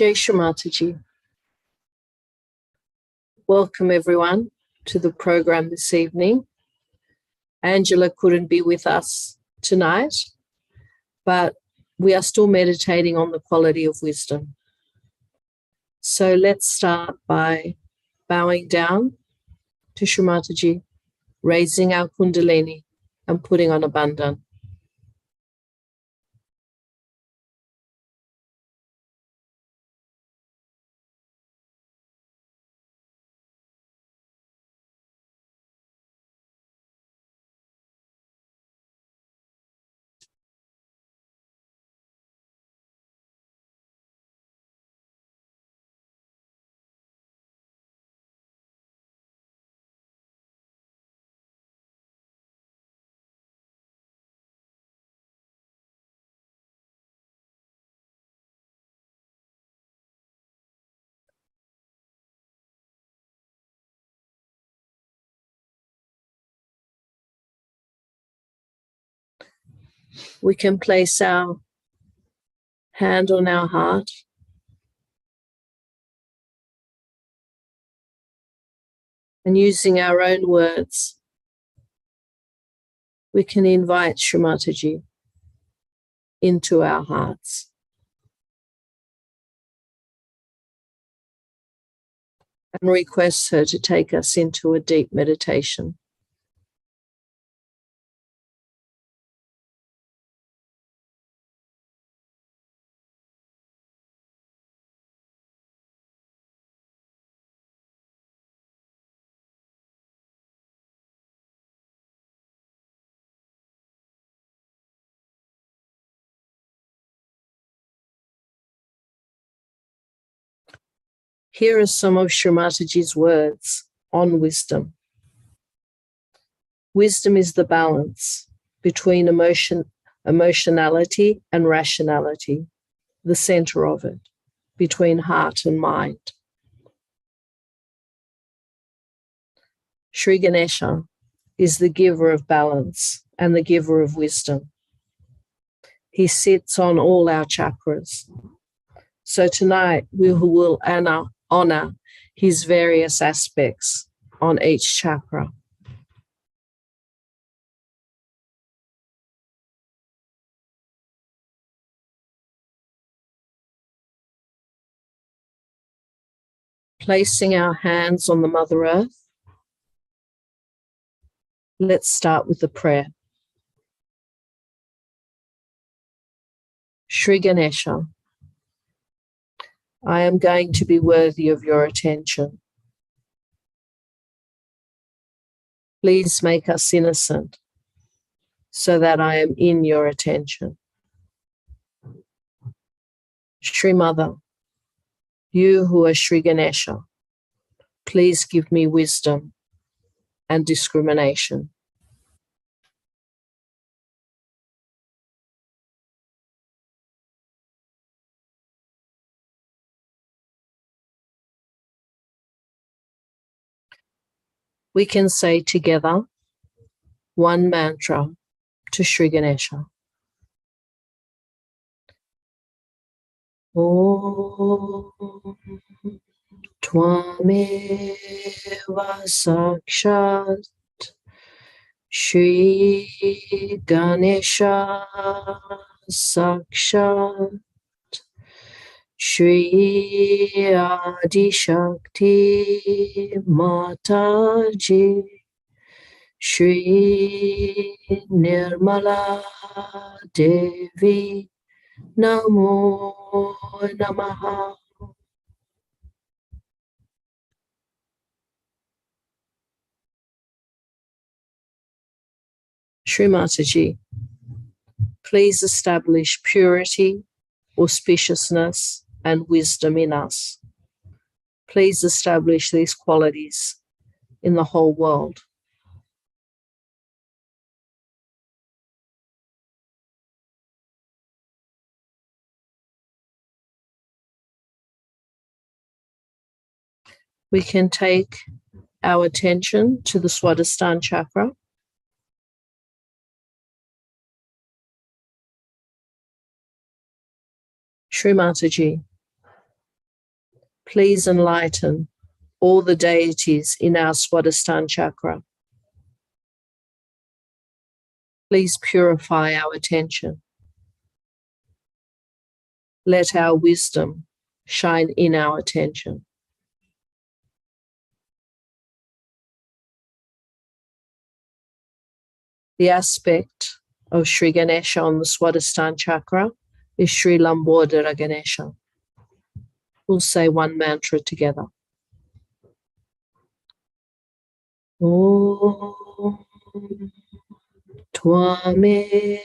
Shri Mataji. Welcome everyone to the program this evening. Angela couldn't be with us tonight, but we are still meditating on the quality of wisdom. So let's start by bowing down to Shri Mataji, raising our Kundalini and putting on a bandhan. We can place our hand on our heart and using our own words, we can invite Shri Mataji into our hearts. And request her to take us into a deep meditation. Here are some of Shri Mataji's words on wisdom. Wisdom is the balance between emotionality and rationality, the center of it, between heart and mind. Shri Ganesha is the giver of balance and the giver of wisdom. He sits on all our chakras. So tonight we will honor his various aspects on each chakra. Placing our hands on the Mother Earth, let's start with the prayer. Shri Ganesha, I am going to be worthy of your attention. Please make us innocent so that I am in your attention. Shri Mother, you who are Shri Ganesha, please give me wisdom and discrimination. We can say together one mantra to Shri Ganesha. Om Tvameva Sakshat Shri Ganesha Sakshat Shri Adi Shakti Mataji Shri Nirmala Devi Namo Namaha. Shri Mataji, please establish purity, auspiciousness, and wisdom in us. Please establish these qualities in the whole world. We can take our attention to the Swadhisthana chakra. Shri Mataji, please enlighten all the deities in our Swadhisthana chakra. Please purify our attention. Let our wisdom shine in our attention. The aspect of Shri Ganesha on the Swadhisthana chakra is Shri Lambodara Ganesha. We'll say one mantra together. Om Tvameva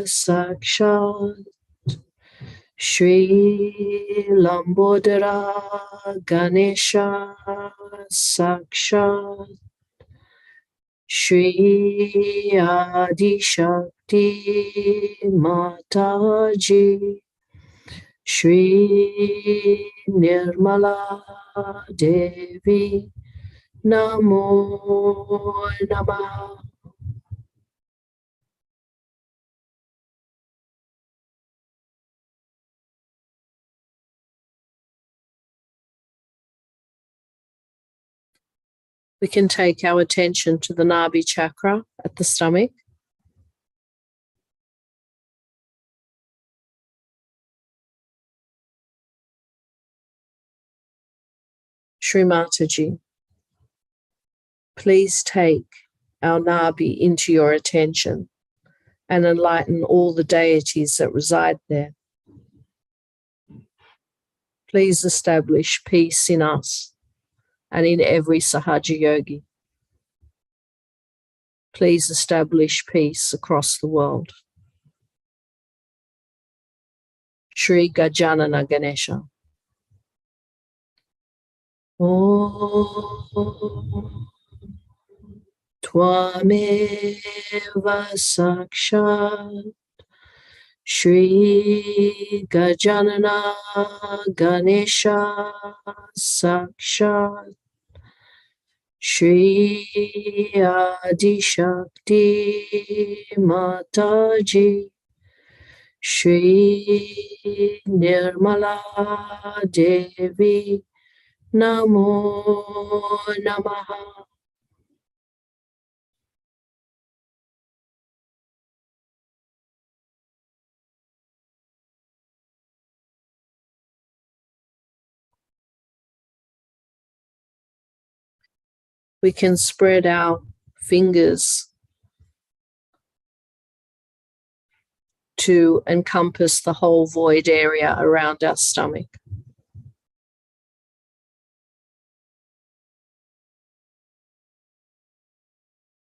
Sakshat Shri Lambodara Ganesha Sakshat Shri Adi Shakti Mataji Shri Nirmala Devi Namo Namaha. We can take our attention to the Nabi chakra at the stomach. Shri Mataji, please take our Nabi into your attention and enlighten all the deities that reside there. Please establish peace in us and in every Sahaja Yogi. Please establish peace across the world. Shri Gajanana Ganesha. Om Tvameva Sakshat Shri Gajanana Ganesha Sakshat Shri Adi Shakti Mataji Shri Nirmala Devi Namo Namaha. We can spread our fingers to encompass the whole void area around our stomach.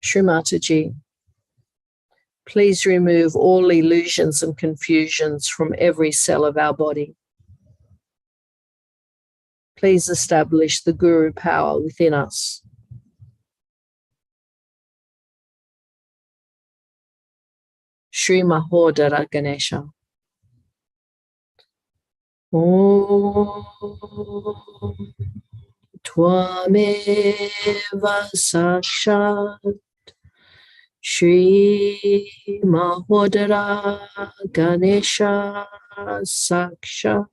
Shri Mataji, please remove all illusions and confusions from every cell of our body. Please establish the Guru power within us. Shri Mahodara Ganesha. Om Tvameva Sakshat Shri Mahodara Ganesha Sakshat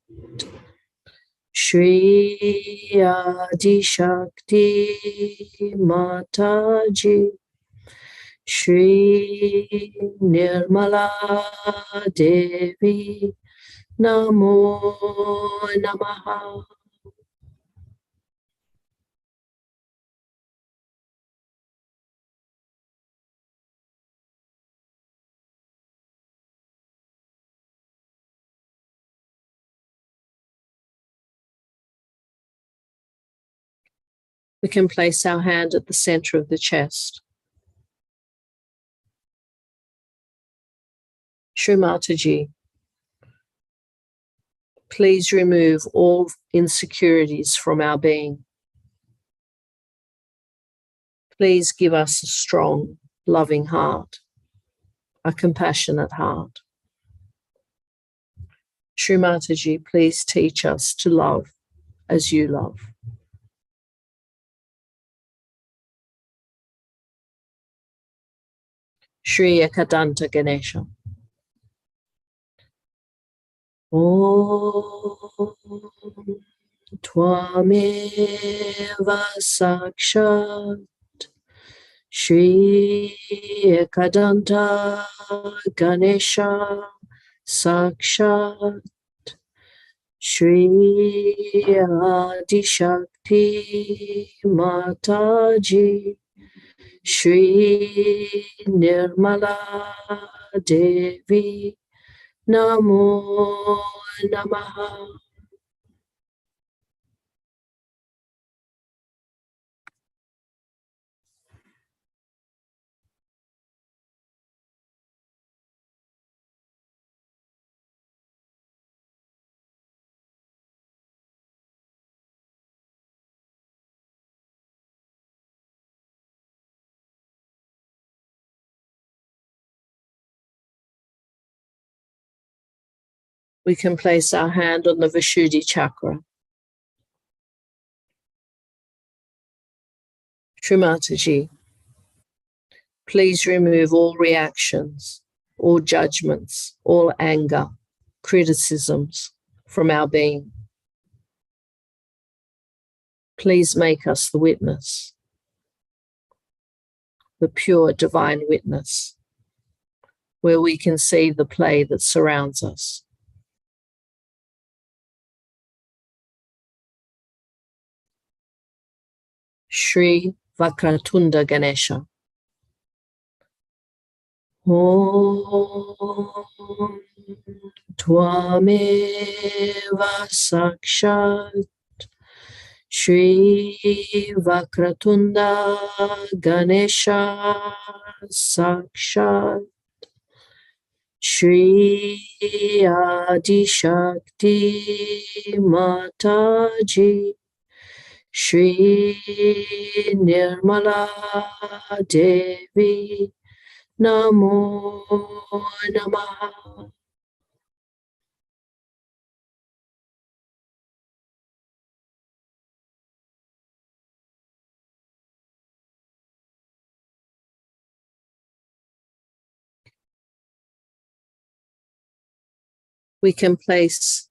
Shri Adi Shakti Mataji Shri Nirmala Devi Namo Namaha. We can place our hand at the center of the chest. Shri Mataji, please remove all insecurities from our being. Please give us a strong, loving heart, a compassionate heart. Shri Mataji, please teach us to love as you love. Shri Ekadanta Ganesha. Om Tvameva Sakshat Shri Ekadanta Ganesha Sakshat Shri Adi Shakti Mataji Shri Nirmala Devi Namo Namaha. We can place our hand on the Vishuddhi chakra. Shri Mataji, please remove all reactions, all judgments, all anger, criticisms from our being. Please make us the witness, the pure divine witness, where we can see the play that surrounds us. Shri Vakratunda Ganesha. Om Tvameva Sakshat Shri Vakratunda Ganesha Sakshat Shri Adi Shakti Mataji Shri Nirmala Devi Namo Namaha. We can place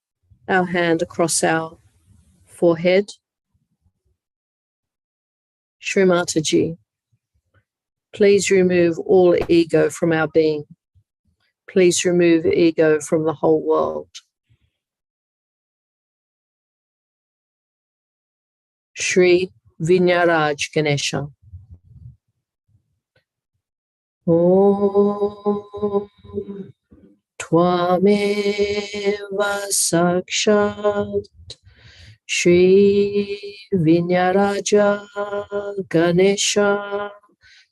our hand across our forehead. Shri Mataji, please remove all ego from our being. Please remove ego from the whole world. Shri Vinyaraj Ganesha. Om Tvameva Sakshat Shri Vinyaraja Ganesha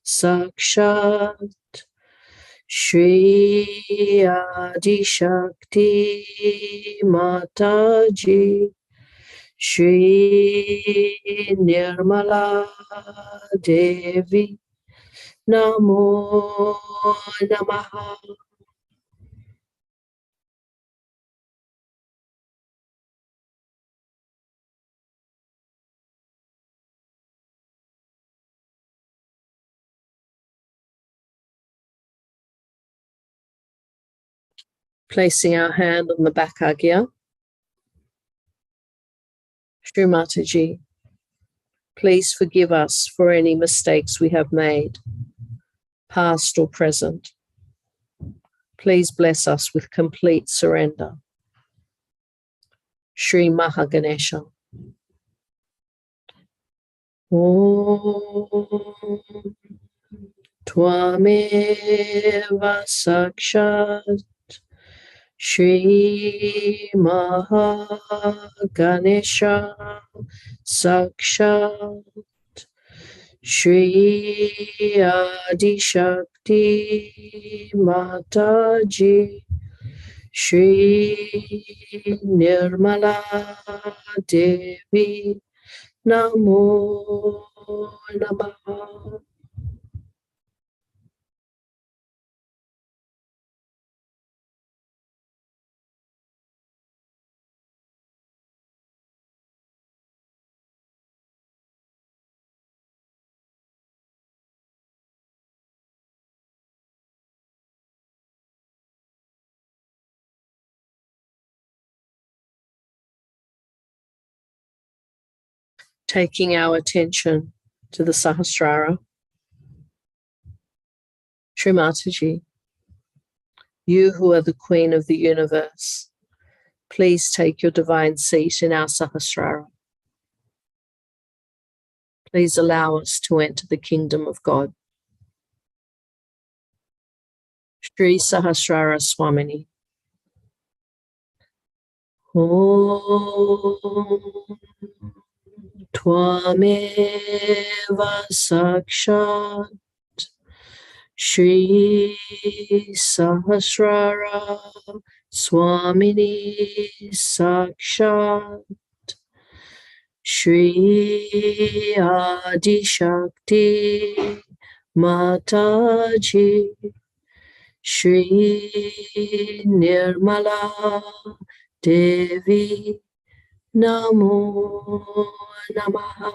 Sakshat Shri Adi Shakti Mataji Shri Nirmala Devi Namo Namaha. Placing our hand on the back agya. Shri Mataji, please forgive us for any mistakes we have made, past or present. Please bless us with complete surrender. Shri Mahaganesha. Om Tvameva Sakshat Shri Mahaganesha Sakshat Shri Adi Shakti Mataji Shri Nirmala Devi Namo Namaha. Taking our attention to the Sahasrara. Shri Mataji, you who are the Queen of the universe, please take your divine seat in our Sahasrara. Please allow us to enter the kingdom of God. Shri Sahasrara Swamini. Om Tvameva Sakshat Shri Sahasrara Swamini Sakshat Shri Adi Shakti Mataji Shri Nirmala Devi Namo Namaha.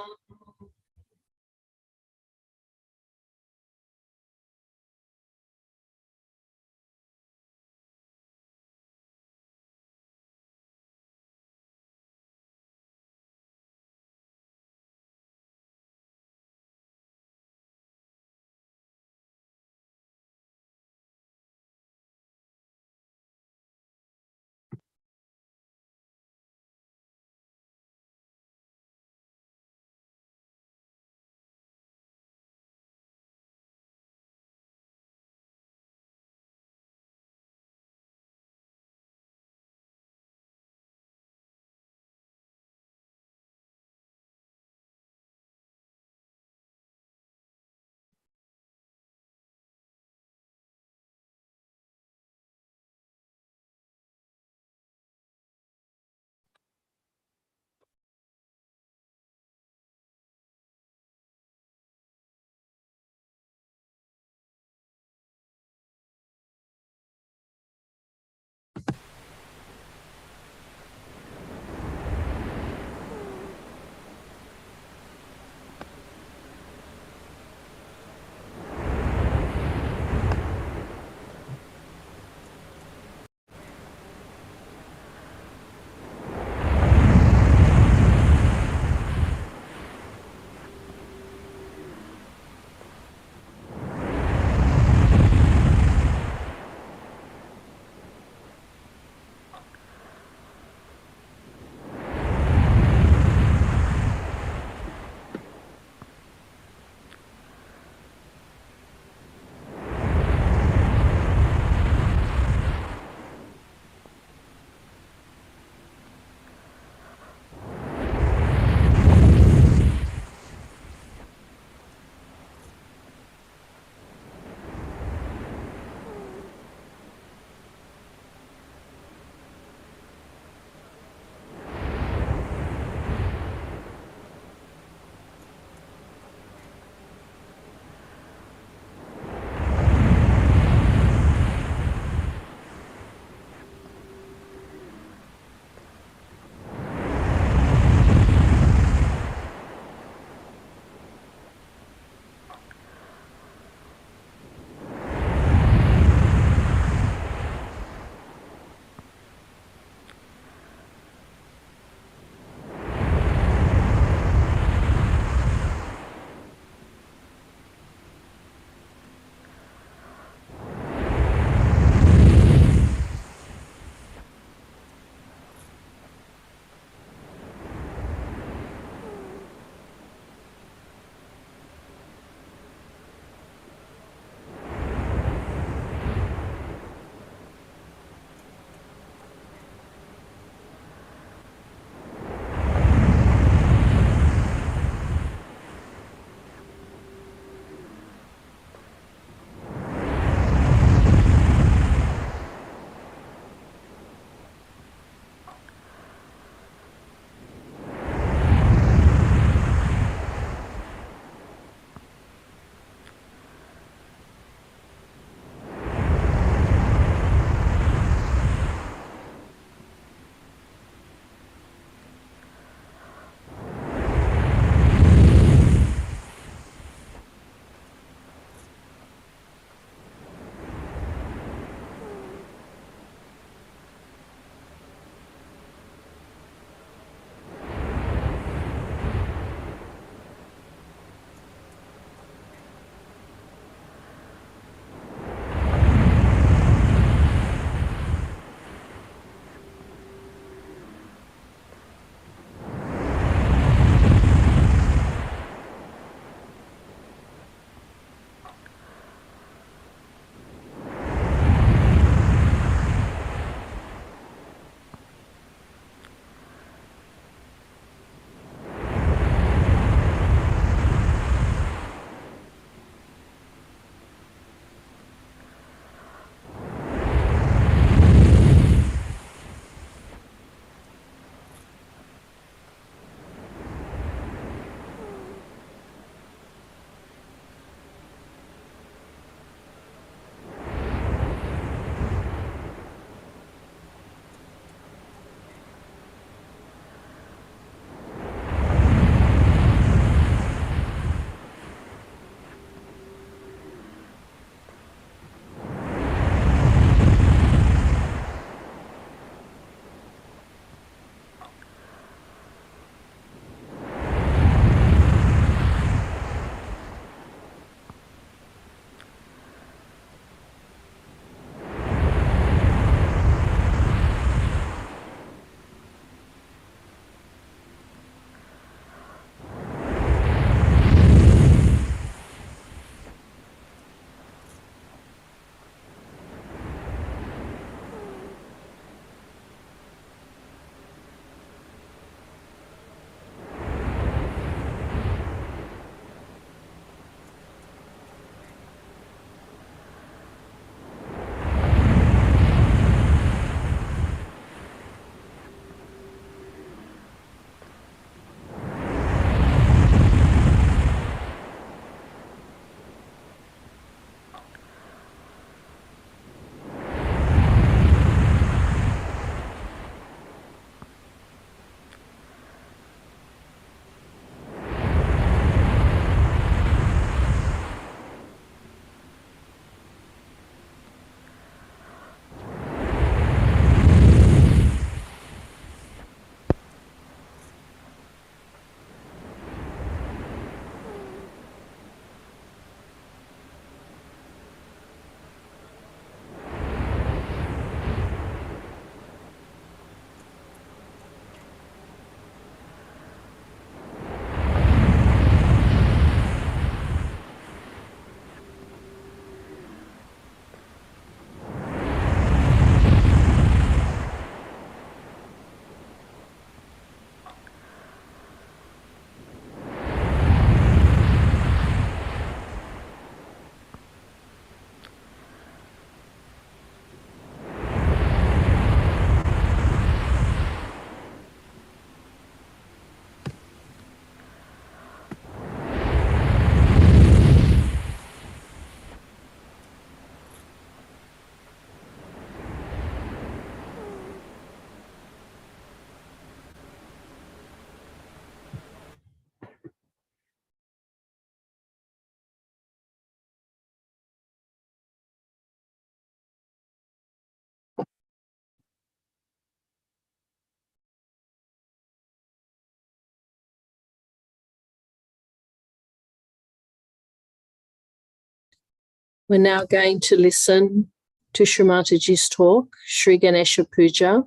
We're now going to listen to Shri Mataji's talk, Shri Ganesha Puja,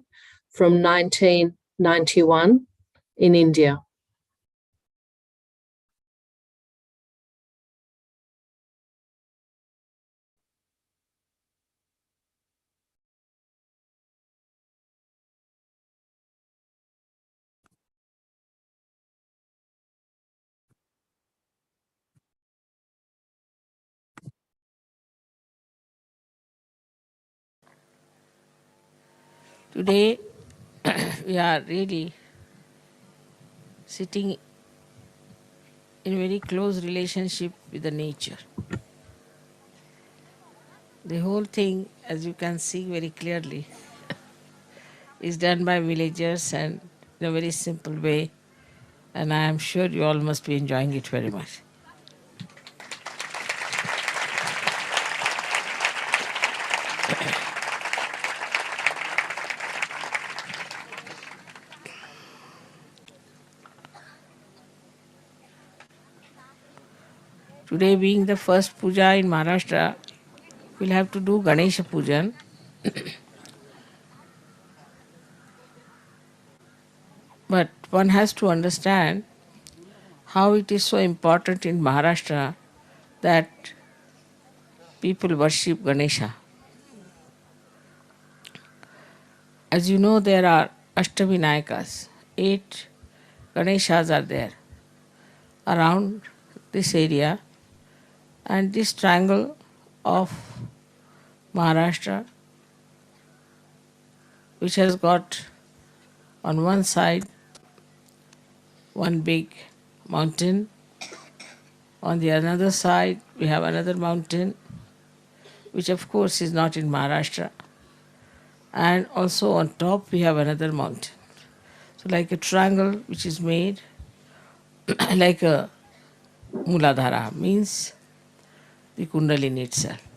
from 1991 in India. Today, we are really sitting in very close relationship with the nature. The whole thing, as you can see very clearly, is done by villagers and in a very simple way, and I am sure you all must be enjoying it very much. Today, being the first puja in Maharashtra, we'll have to do Ganesha Pujan. But one has to understand how it is so important in Maharashtra that people worship Ganesha. As you know, there are Ashtavinayakas. 8 Ganeshas are there around this area, and this triangle of Maharashtra, which has got on one side one big mountain, on the another side we have another mountain, which of course is not in Maharashtra, and also on top we have another mountain. So like a triangle which is made like a Muladhara, means the Kundalini itself.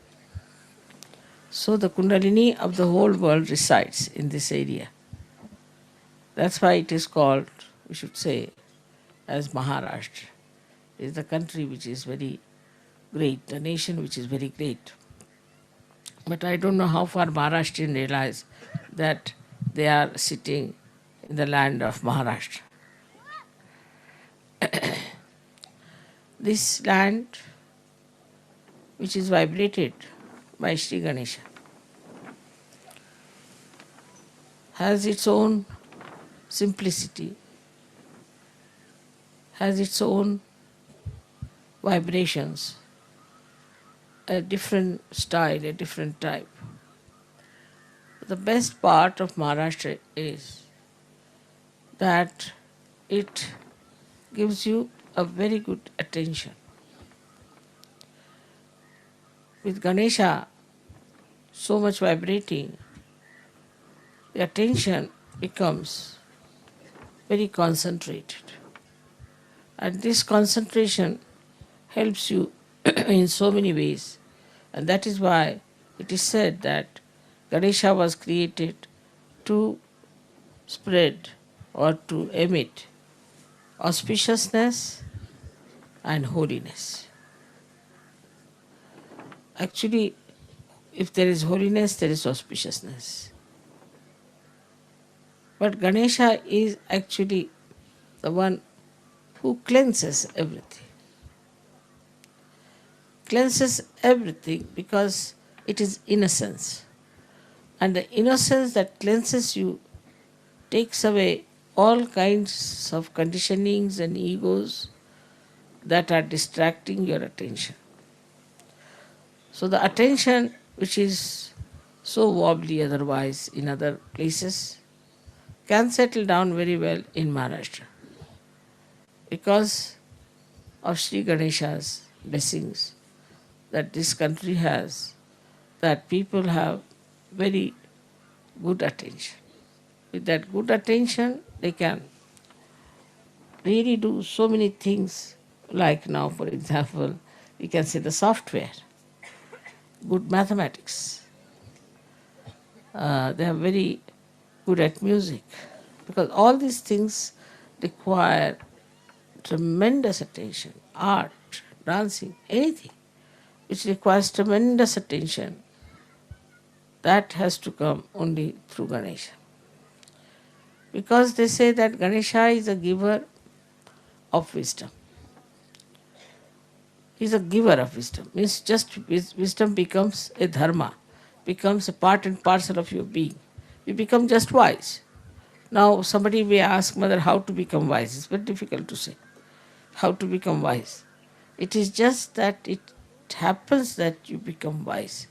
So the Kundalini of the whole world resides in this area. That's why it is called, we should say, as Maharashtra. It is the country which is very great, the nation which is very great. But I don't know how far Maharashtrians realize that they are sitting in the land of Maharashtra. This land, which is vibrated by Sri Ganesha, has its own simplicity, has its own vibrations, a different style, a different type. The best part of Maharashtra is that it gives you a very good attention. With Ganesha so much vibrating, the attention becomes very concentrated. And this concentration helps you in so many ways. And that is why it is said that Ganesha was created to spread or to emit auspiciousness and holiness. Actually, if there is holiness, there is auspiciousness. But Ganesha is actually the one who cleanses everything. Cleanses everything because it is innocence. And the innocence that cleanses you takes away all kinds of conditionings and egos that are distracting your attention. So the attention which is so wobbly otherwise in other places can settle down very well in Maharashtra because of Sri Ganesha's blessings that this country has, that people have very good attention. With that good attention, they can really do so many things, like now, for example, we can say the software, good mathematics. They are very good at music, because all these things require tremendous attention, art, dancing, anything. which requires tremendous attention, that has to come only through Ganesha. Because they say that Ganesha is a giver of wisdom. He is a giver of wisdom. Means just wisdom becomes a dharma, becomes a part and parcel of your being. You become just wise. Now somebody may ask, Mother, how to become wise? It's very difficult to say. How to become wise? It is just that it happens that you become wise.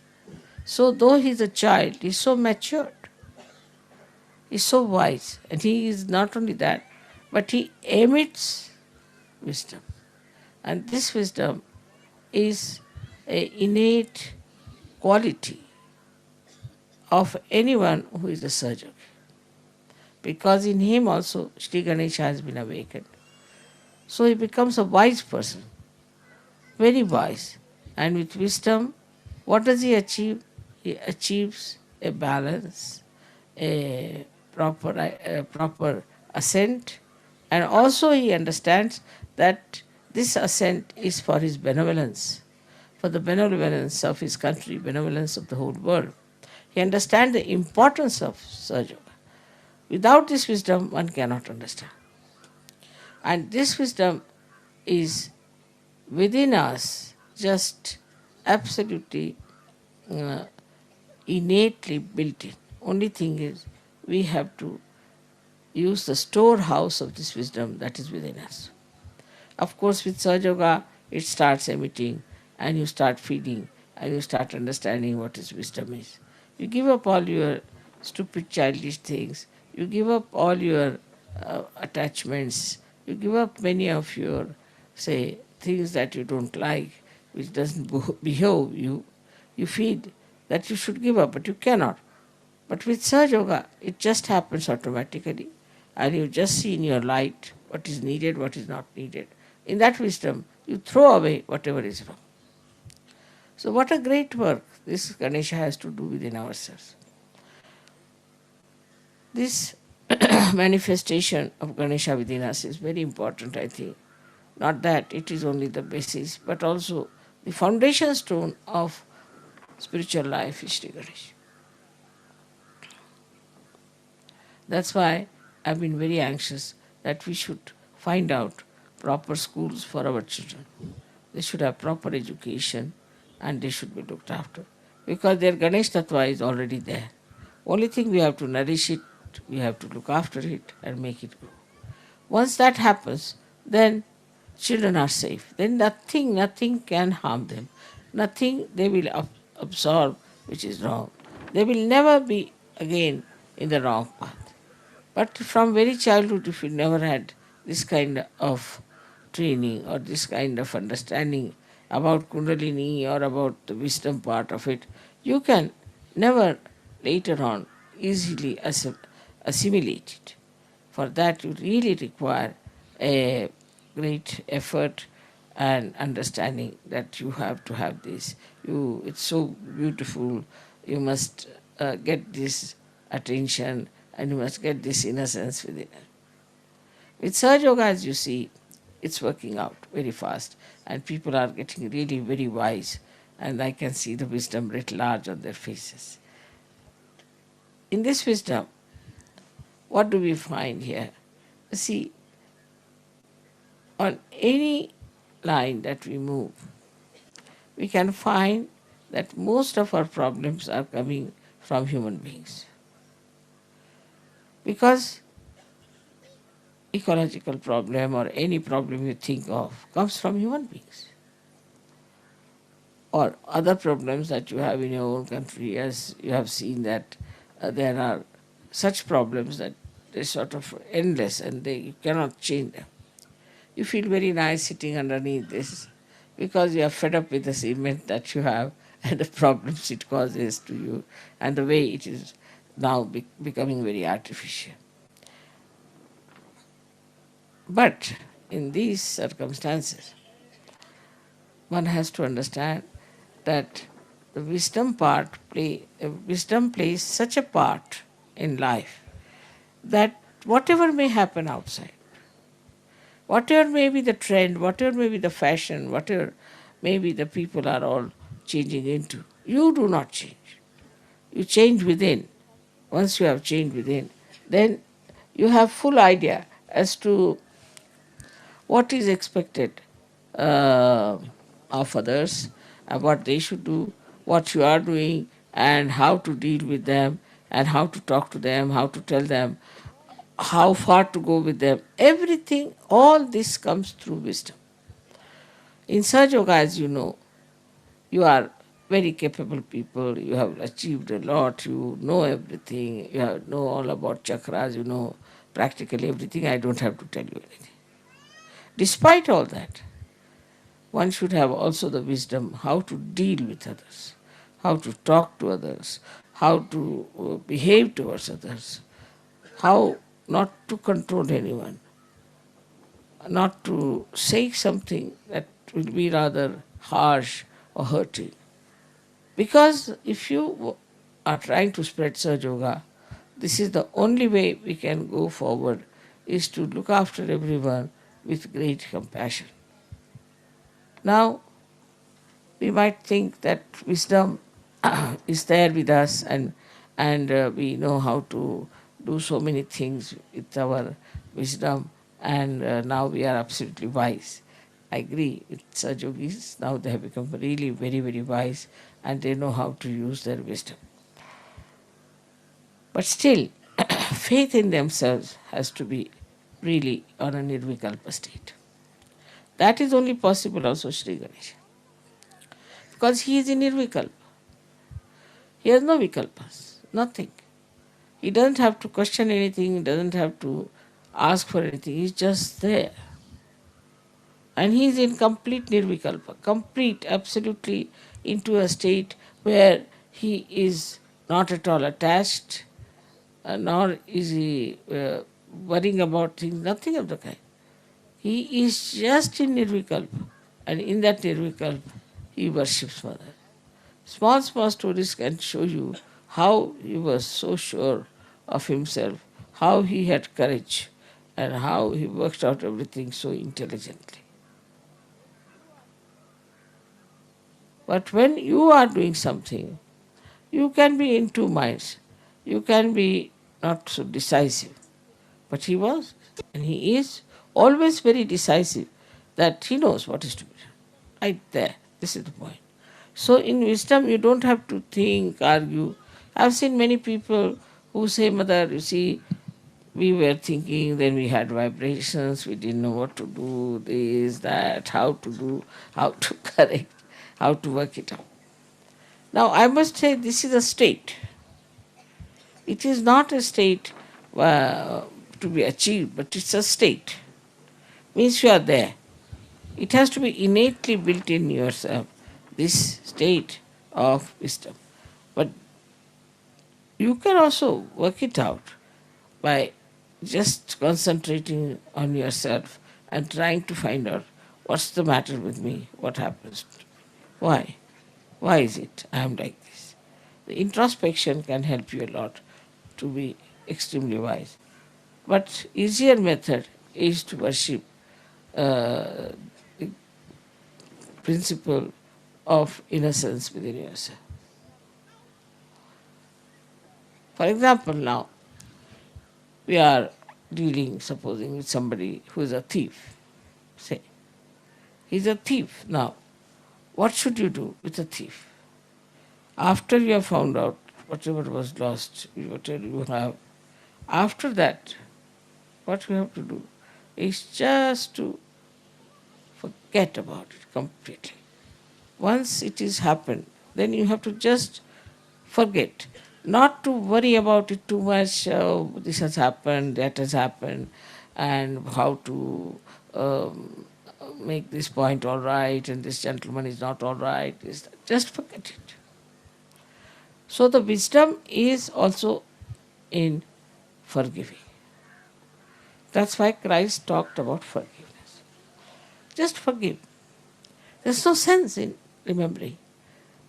So though he is a child, he is so matured. He is so wise. And he is not only that, but he emits wisdom. And this wisdom is an innate quality of anyone who is a Sahaja Yogi. Because in him also Shri Ganesha has been awakened. So he becomes a wise person, very wise. And with wisdom, what does he achieve? He achieves a balance, a proper ascent, and also he understands that this ascent is for his benevolence, for the benevolence of his country, benevolence of the whole world. He understands the importance of Sahaja Yoga. Without this wisdom, one cannot understand. And this wisdom is within us, just absolutely innately built in. Only thing is, we have to use the storehouse of this wisdom that is within us. Of course, with Sahaja Yoga, it starts emitting, and you start feeling, and you start understanding what his wisdom is. You give up all your stupid childish things, you give up all your attachments, you give up many of your, say, things that you don't like, which doesn't behove you. You feel that you should give up, but you cannot. But with Sahaja Yoga, it just happens automatically, and you just see in your light what is needed, what is not needed. In that wisdom, you throw away whatever is wrong. So what a great work this Ganesha has to do within ourselves. This manifestation of Ganesha within us is very important, I think. Not that it is only the basis, but also the foundation stone of spiritual life is Shri Ganesha. That's why I've been very anxious that we should find out proper schools for our children. They should have proper education and they should be looked after. Because their Ganesh Tattva is already there. Only thing we have to nourish it, we have to look after it and make it grow. Once that happens, then children are safe. Then nothing can harm them. Nothing they will absorb which is wrong. They will never be again in the wrong path. But from very childhood, if you never had this kind of training or this kind of understanding about Kundalini or about the wisdom part of it, you can never later on easily assimilate it. For that, you really require a great effort and understanding that you have to have this. It's so beautiful. You must get this attention and you must get this innocence within it. With Sahaja Yoga, as you see, it's working out very fast and people are getting really very wise and I can see the wisdom writ large on their faces. In this wisdom, what do we find here? See, on any line that we move, we can find that most of our problems are coming from human beings. Because ecological problem or any problem you think of comes from human beings. Or other problems that you have in your own country, as you have seen that there are such problems that they're sort of endless and you cannot change them. You feel very nice sitting underneath this because you are fed up with the cement that you have and the problems it causes to you and the way it is now becoming very artificial. But in these circumstances, one has to understand that the wisdom plays such a part in life that whatever may happen outside, whatever may be the trend, whatever may be the fashion, whatever maybe the people are all changing into. You do not change. You change within. Once you have changed within, then you have full idea as to what is expected of others and what they should do, what you are doing, and how to deal with them, and how to talk to them, how to tell them, how far to go with them. Everything, all this comes through wisdom. In Sahaja Yoga, as you know, you are very capable people, you have achieved a lot, you know everything, know all about chakras, you know practically everything. I don't have to tell you anything. Despite all that, one should have also the wisdom how to deal with others, how to talk to others, how to behave towards others, how not to control anyone, not to say something that will be rather harsh or hurting. Because if you are trying to spread Sahaja Yoga, this is the only way we can go forward, is to look after everyone with great compassion. Now, we might think that wisdom is there with us, and we know how to do so many things with our wisdom, and now we are absolutely wise. I agree with Sahaja Yogis. Now they have become really very, very wise, and they know how to use their wisdom. But still, faith in themselves has to be really on a nirvikalpa state. That is only possible also Sri Ganesha. Because he is in nirvikalpa. He has no vikalpas, nothing. He doesn't have to question anything, he doesn't have to ask for anything, he's just there. And he is in complete nirvikalpa, complete, absolutely into a state where he is not at all attached, nor is he worrying about things, nothing of the kind. He is just in nirvikalpa, and in that nirvikalpa, he worships Mother. Small, small stories can show you how he was so sure of himself, how he had courage, and how he worked out everything so intelligently. But when you are doing something, you can be in two minds. You can be not so decisive. But he was, and he is always very decisive, that he knows what is to be done. Right there. This is the point. So in wisdom, you don't have to think, argue. I've seen many people who say, Mother, you see, we were thinking, then we had vibrations, we didn't know what to do, this, that, how to do, how to correct, how to work it out. Now, I must say, this is a state. It is not a state to be achieved, but it's a state. Means you are there. It has to be innately built in yourself, this state of wisdom. But you can also work it out by just concentrating on yourself and trying to find out what's the matter with me, what happens to me, why? Why is it I am like this? The introspection can help you a lot to be extremely wise. But easier method is to worship the principle of innocence within yourself. For example, now we are dealing, supposing, with somebody who is a thief. Say, he's a thief. Now, what should you do with a thief? After you have found out whatever was lost, whatever you have, after that, what you have to do is just to forget about it completely. Once it is happened, then you have to just forget. Not to worry about it too much, this has happened, that has happened, and how to make this point all right, and this gentleman is not all right. Just forget it. So the wisdom is also in forgiving. That's why Christ talked about forgiveness. Just forgive. There's no sense in remembering.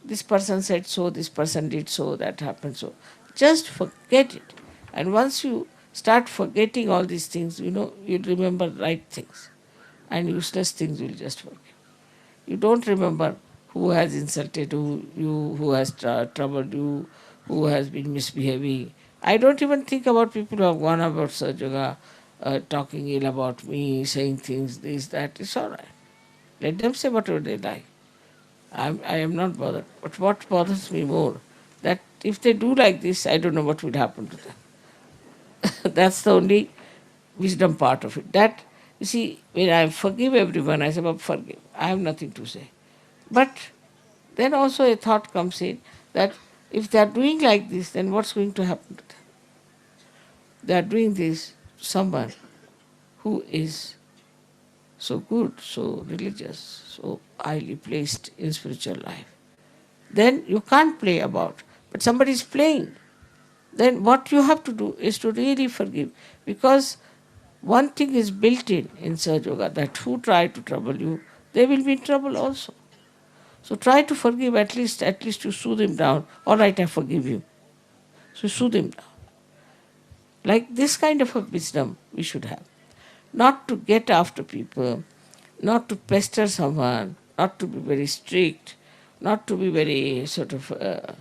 This person said so, this person did so, that happened so. Just forget it. And once you start forgetting all these things, you'll remember right things. And useless things you'll just forget. You don't remember who has insulted you, who has troubled you, who has been misbehaving. I don't even think about people who have gone about Sahaja Yoga, talking ill about me, saying things, this, that. It's all right. Let them say whatever they like. I am not bothered. But what bothers me more, that if they do like this, I don't know what will happen to them. That's the only wisdom part of it. That, you see, when I forgive everyone, I say, "Baba, forgive. I have nothing to say." But then also a thought comes in that if they are doing like this, then what's going to happen to them? They are doing this to someone who is so good, so religious, so highly placed in spiritual life. Then you can't play about. But somebody is playing. Then what you have to do is to really forgive. Because one thing is built in Sahaja Yoga, that who try to trouble you, they will be in trouble also. So try to forgive, at least you soothe him down. All right, I forgive you. So soothe him down. Like this kind of a wisdom we should have. Not to get after people, not to pester someone, not to be very strict, not to be very sort of, uh,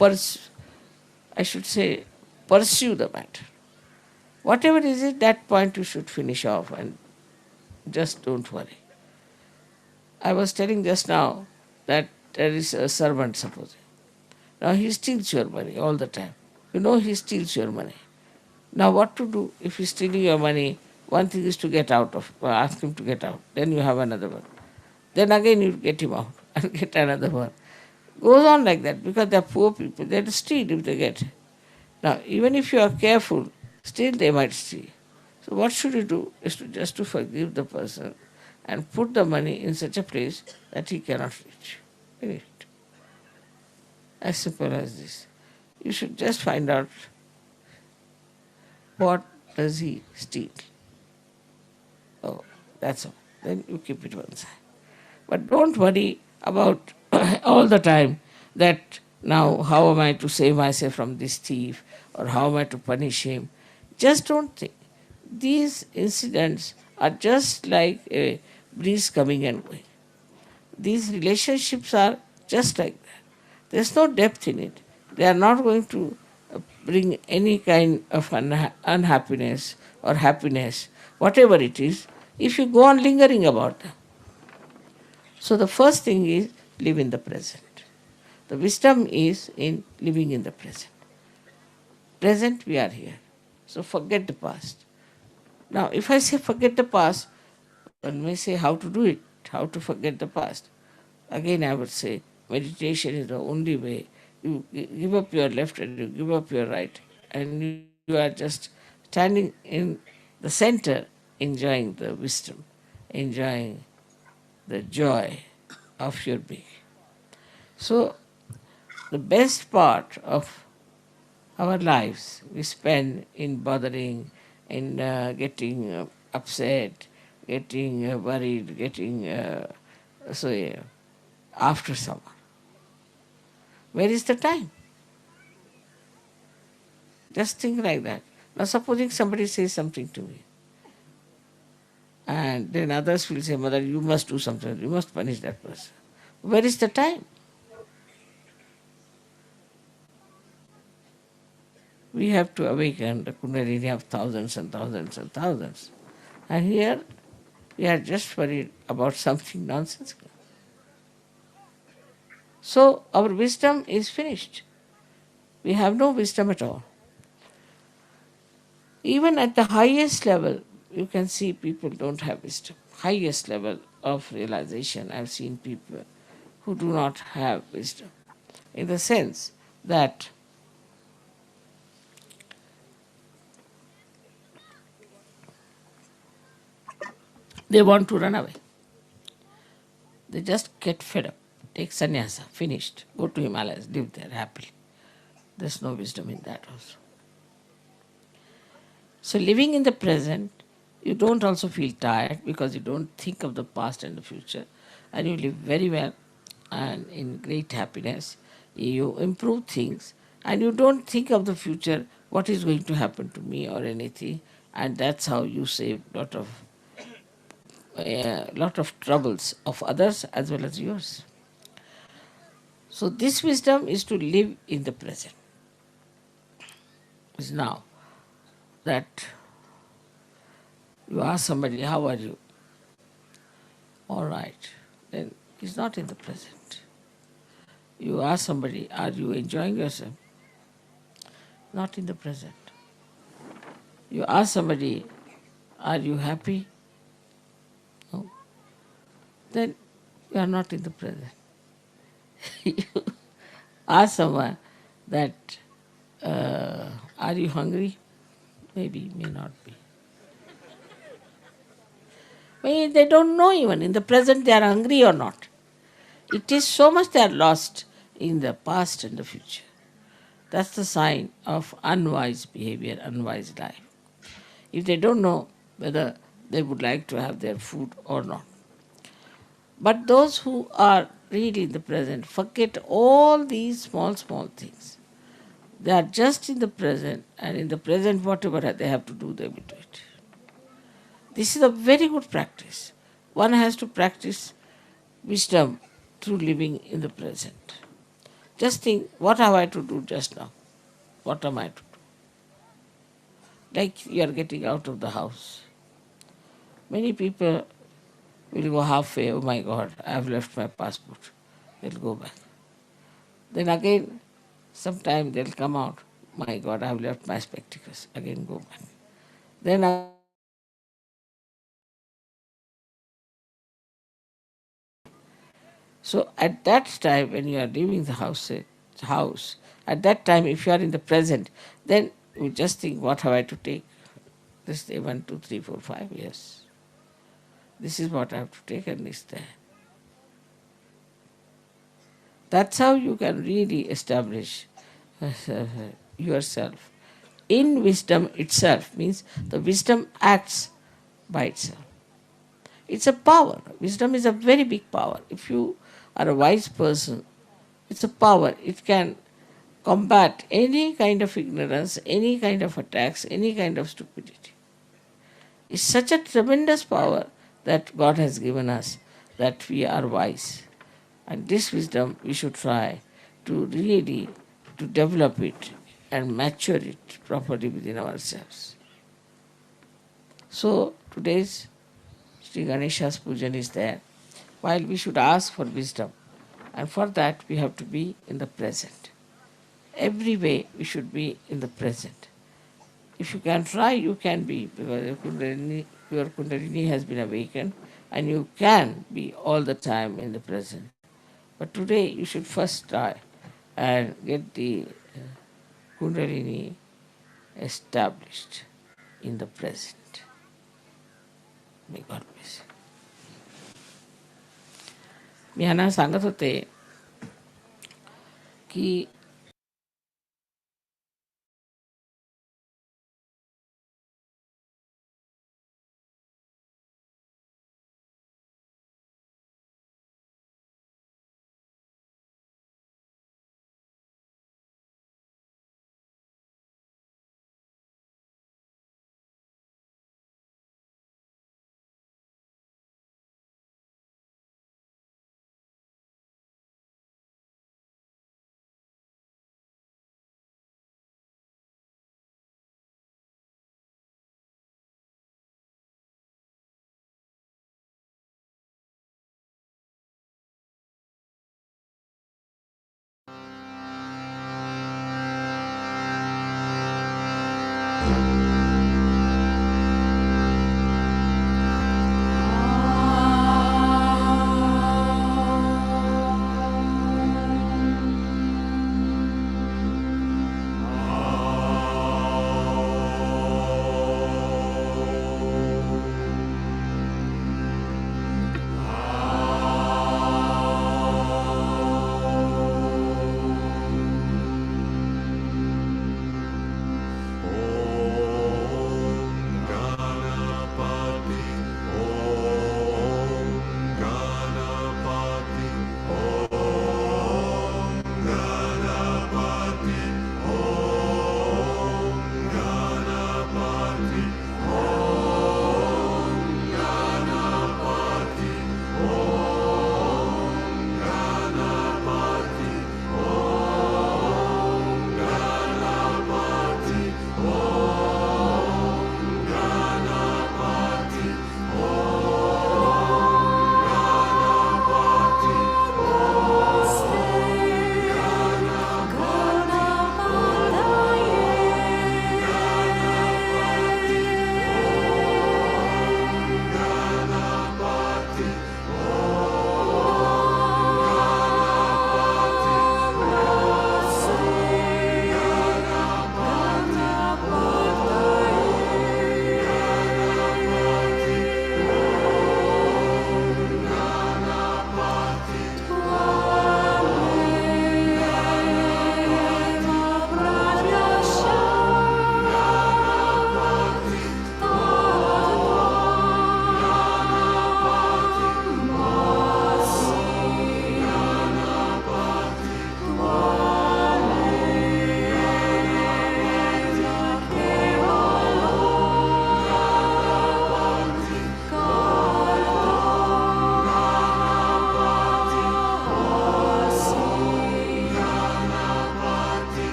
I should say, pursue the matter. Whatever is it, that point you should finish off and just don't worry. I was telling just now that there is a servant, suppose. Now he steals your money all the time. You know he steals your money. Now what to do if he's stealing your money? One thing is to get out of, ask him to get out. Then you have another one. Then again you get him out and get another one. Goes on like that because they're poor people. They'll steal if they get. Now even if you are careful, still they might steal. So what should you do is to just to forgive the person and put the money in such a place that he cannot reach. Finished. As simple as this. You should just find out what does he steal. Oh, that's all. Then you keep it one side. But don't worry about all the time that now how am I to save myself from this thief or how am I to punish him. Just don't think. These incidents are just like a breeze coming and going. These relationships are just like that. There's no depth in it. They are not going to bring any kind of unhappiness or happiness, whatever it is, if you go on lingering about them. So the first thing is live in the present. The wisdom is in living in the present. Present, we are here. So forget the past. Now, if I say forget the past, one may say how to do it, how to forget the past. Again, I would say meditation is the only way. You give up your left and you give up your right, and you are just standing in the center, enjoying the wisdom, enjoying the joy of your being. So, the best part of our lives we spend in bothering, in getting upset, getting worried, getting after someone. Where is the time? Just think like that. Now, supposing somebody says something to me, and then others will say, Mother, you must do something, you must punish that person. Where is the time? We have to awaken the Kundalini of thousands and thousands and thousands. And here, we are just worried about something nonsensical. So, our wisdom is finished. We have no wisdom at all. Even at the highest level, you can see people don't have wisdom. Highest level of realization, I've seen people who do not have wisdom. In the sense that they want to run away. They just get fed up. Take sannyasa, finished. Go to Himalayas, live there happily. There's no wisdom in that also. So living in the present, you don't also feel tired because you don't think of the past and the future, and you live very well and in great happiness. You improve things and you don't think of the future, what is going to happen to me or anything, and that's how you save a lot of a lot of troubles of others as well as yours. So this wisdom is to live in the present. Is now that you ask somebody, how are you? All right. Then he's not in the present. You ask somebody, are you enjoying yourself? Not in the present. You ask somebody, are you happy? No. Then you are not in the present. You ask someone that, are you hungry? Maybe, may not be. Maybe they don't know even in the present they are hungry or not. It is so much they are lost in the past and the future. That's the sign of unwise behavior, unwise life. If they don't know whether they would like to have their food or not. But those who are really in the present forget all these small, small things. They are just in the present, and in the present, whatever they have to do, they will do it. This is a very good practice. One has to practice wisdom through living in the present. Just think, what have I to do just now? What am I to do? Like you are getting out of the house. Many people will go halfway, oh my God, I have left my passport. They'll go back. Then again, sometime they'll come out, my God, I have left my spectacles. Again go back. Then so at that time when you are leaving the house, at that time if you are in the present, then you just think, what have I to take? This day 1, 2, 3, 4, 5 years. This is what I have to take and this there. That's how you can really establish yourself. In wisdom itself means the wisdom acts by itself. It's a power. Wisdom is a very big power. If you are a wise person, it's a power. It can combat any kind of ignorance, any kind of attacks, any kind of stupidity. It's such a tremendous power that God has given us that we are wise. And this wisdom we should try to really to develop it and mature it properly within ourselves. So today's Sri Ganesha's pujan is there. While we should ask for wisdom, and for that we have to be in the present. Every way we should be in the present. If you can try, you can be, because your Kundalini has been awakened and you can be all the time in the present. But today you should first try and get the Kundalini established in the present. May God bless you. मी ह्यांना सांगत होते की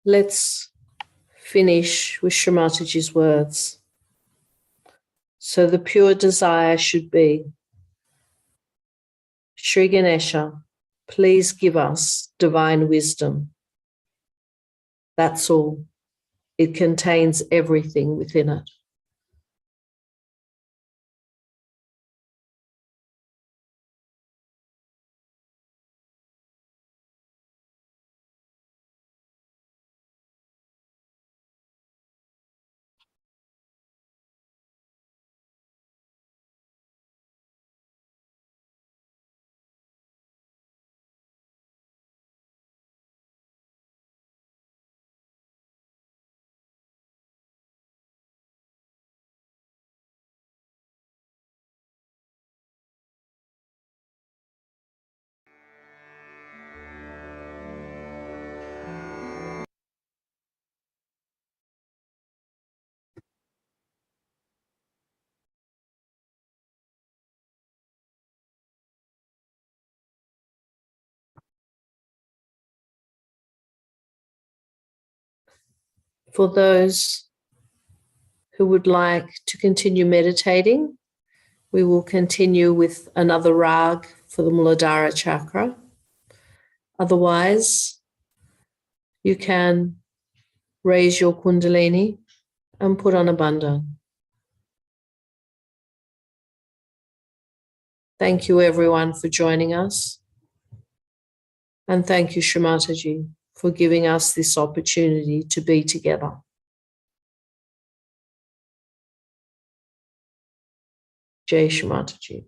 let's finish with Shri Mataji's words. So the pure desire should be, Shri Ganesha, please give us divine wisdom. That's all. It contains everything within it. For those who would like to continue meditating, we will continue with another rag for the Muladhara chakra. Otherwise, you can raise your Kundalini and put on a bandhan. Thank you everyone for joining us. And thank you, Shri Mataji, for giving us this opportunity to be together. Jai Shri Mataji.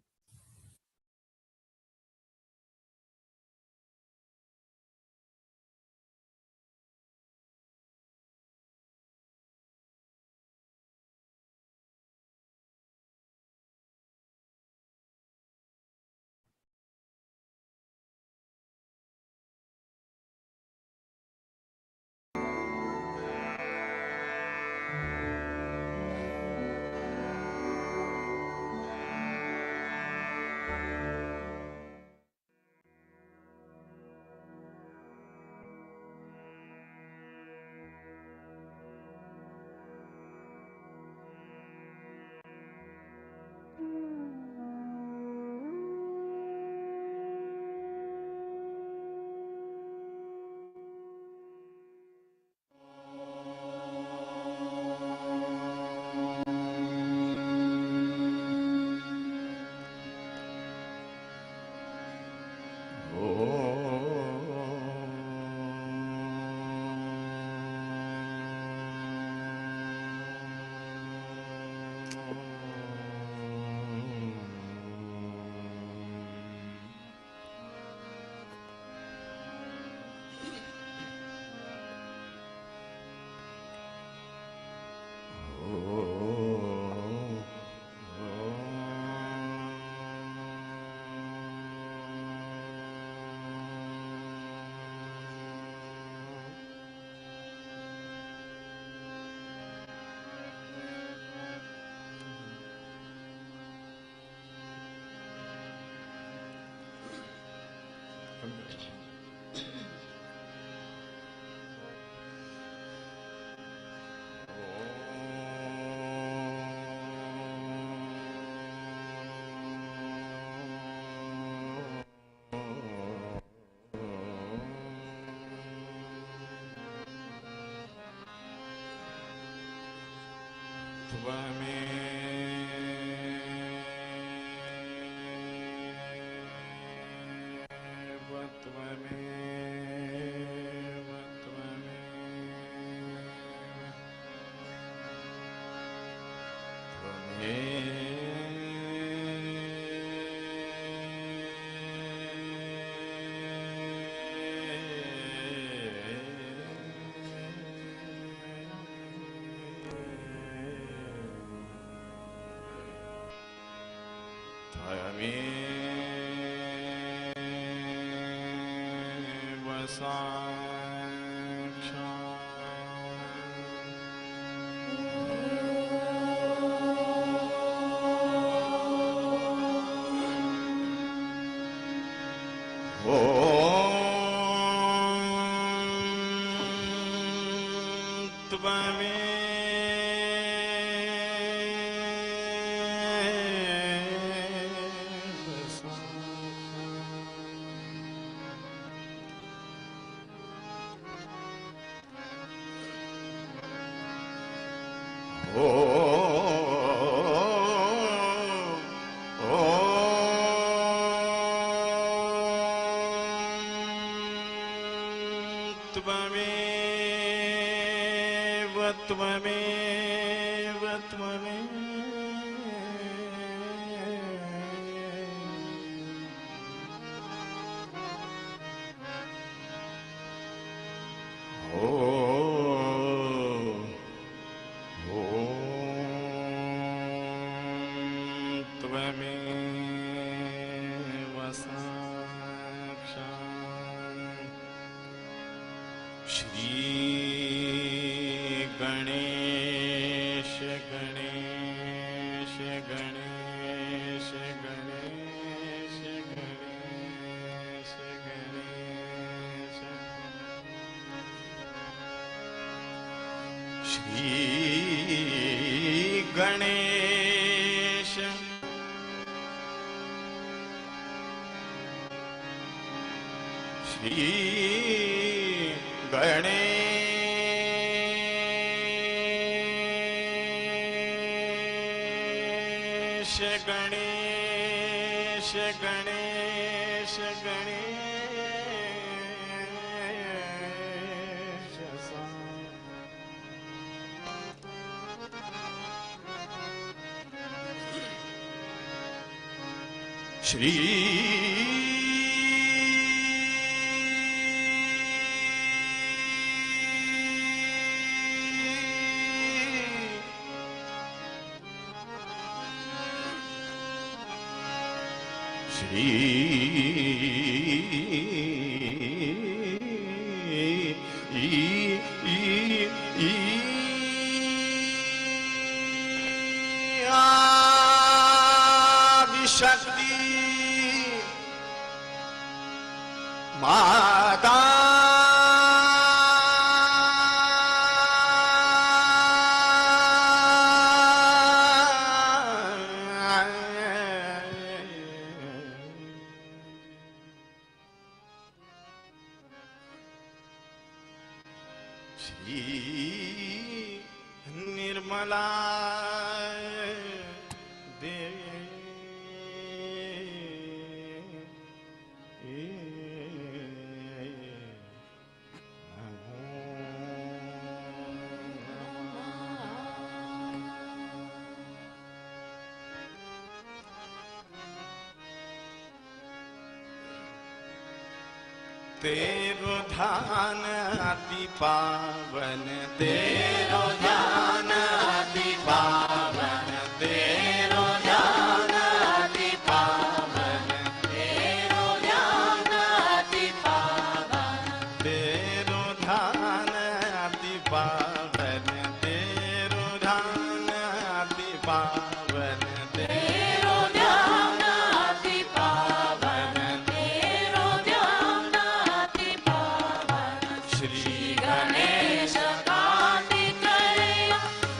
तेरो ध्यान अति पावन, तेरो ध्यान अति पावन, तेरो ध्यान अति पावन, तेरो ध्यान अति पावन, तेरो ध्यान अति पावन, तेरो ध्यान अति पावन, तेरो ध्यान अति पावन, तेरो ध्यान अति पावन। श्री गणेश कार्तिकेय,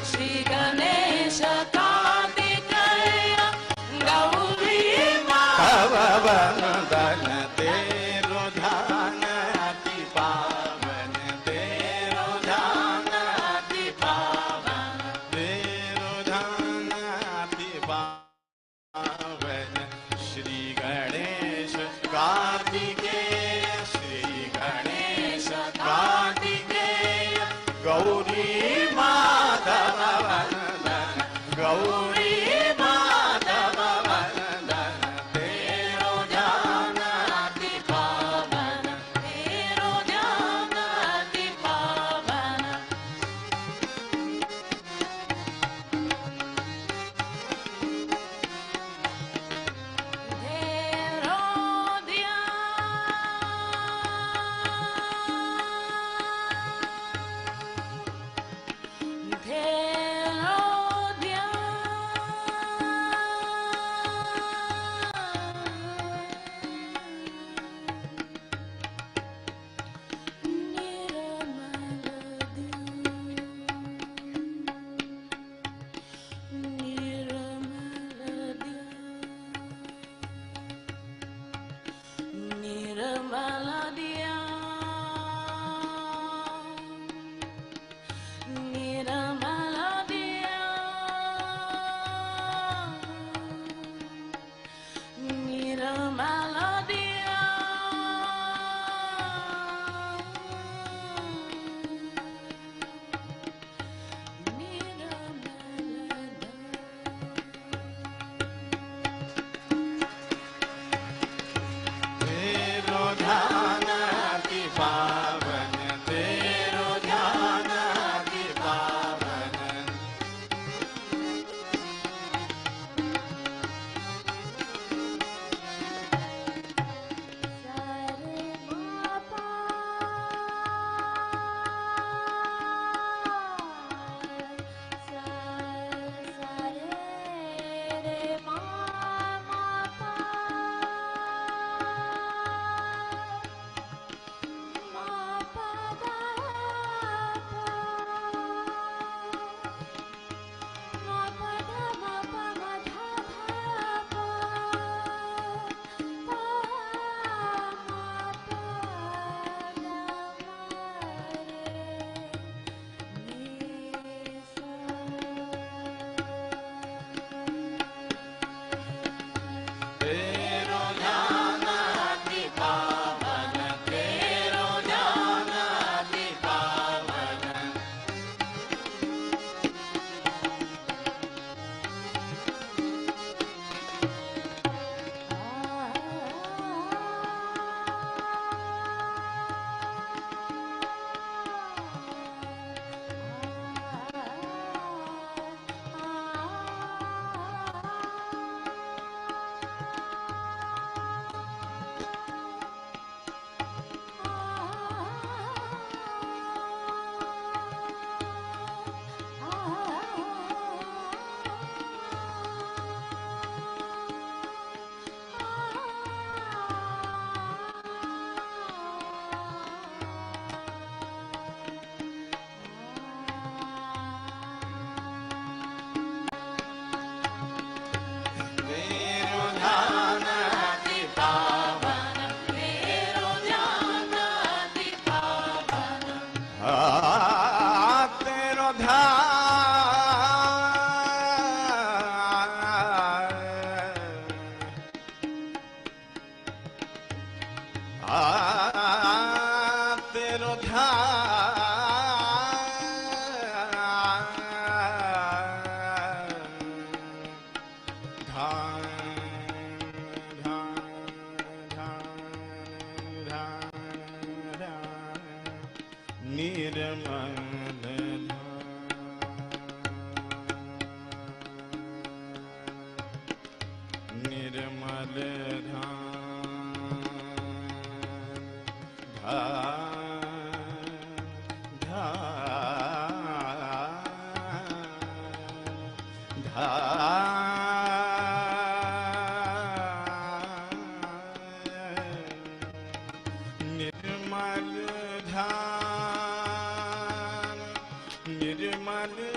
श्री गणेश कार्तिकेय, गौरी वंदन, तेरो ध्यान अति पावन, तेरो ध्यान अति पावन, तेरो ध्यान अति पावन। श्री गणेश कार्तिकेय, श्री गणेश कार्तिकेय, गौरी माधव वंदन, गौरी माधव वंदन, तेरो ध्यान अति पावन, तेरो ध्यान अति पावन। तेरो ध्यान निर्मल